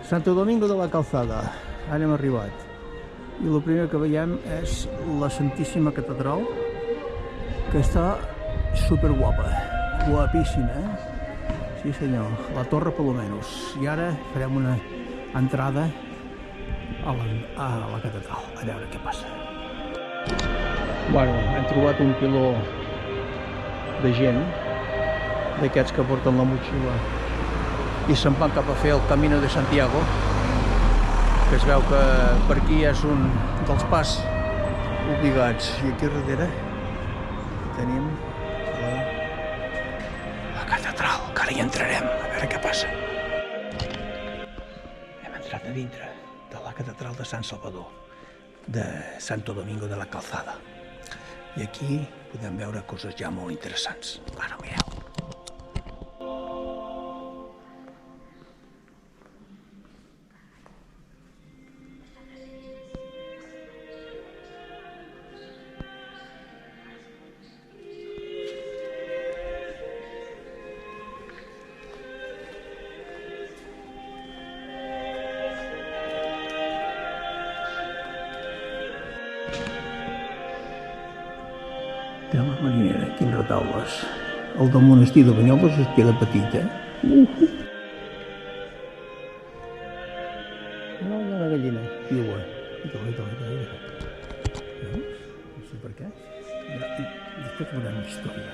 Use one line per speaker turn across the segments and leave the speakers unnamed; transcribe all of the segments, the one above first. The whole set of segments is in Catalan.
Santo Domingo de la Calzada, ara hem arribat. I el primer que veiem és la Santíssima Catedral, que està superguapa, guapíssima, Sí senyor, la Torre Palomenos. I ara farem una entrada a la catedral, a veure què passa. Bueno, hem trobat un piló de gent, d'aquests que porten la motxilla i se'n van cap a fer el Camino de Santiago, que es veu que per aquí és un dels pas obligats. I aquí darrere tenim la catedral, que ara hi entrarem, a veure què passa. Hem entrat a dintre de la catedral de Sant Salvador, de Santo Domingo de la Calzada. I aquí podem veure coses ja molt interessants. Ara mireu. De la marinera, quins retaules. El del monestir de Banyoles es queda petit, No, hi ha una gallina viua. No sé per què. Després veurem la història.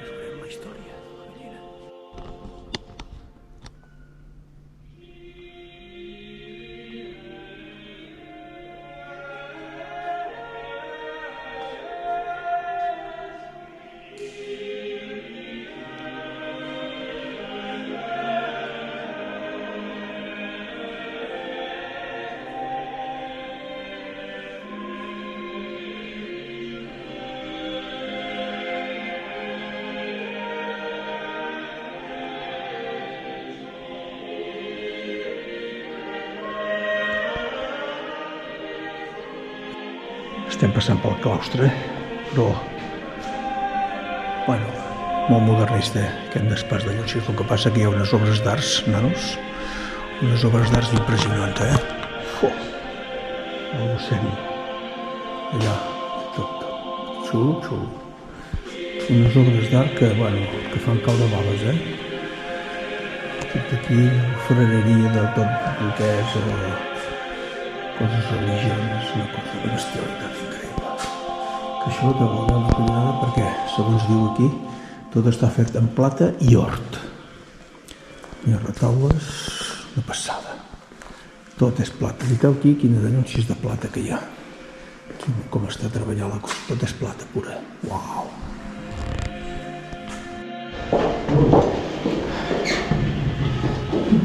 Veurem la història de la gallina. Estem passant pel claustre, però, bueno, molt modernista, aquest despàs de Llutxi. El que passa que hi ha unes obres d'arts, nanos, unes obres d'arts impressionants, el docent, allà, tot, xulo. Unes obres d'art que, bueno, que fan caure bales, Tot aquí, freneria de tot el que és coses religioses, una cosa de bestialitat increïble. Que això de veure la cuinada perquè, segons diu aquí, tot està fet en plata i hort. Hi ha retaules, una passada. Tot és plata. Mireu aquí quines denúncies de plata que hi ha. Com està treballant la cosa. Tot és plata pura. Uau!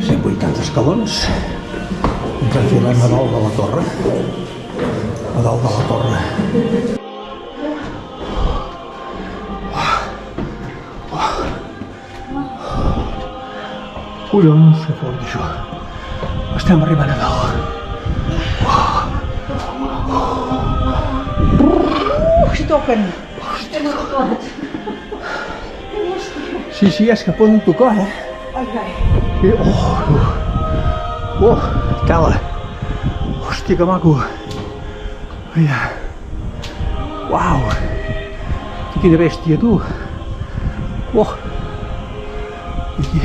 180 escalons. Ens enfilem a dalt de la torre. A dalt de la torre. Collons, que fort això. Estem arribant a dalt.
Si toquen.
Sí, és que poden tocar, Tela. Hòstia, que maco. Uau. Quina bèstia, tu. Aquí.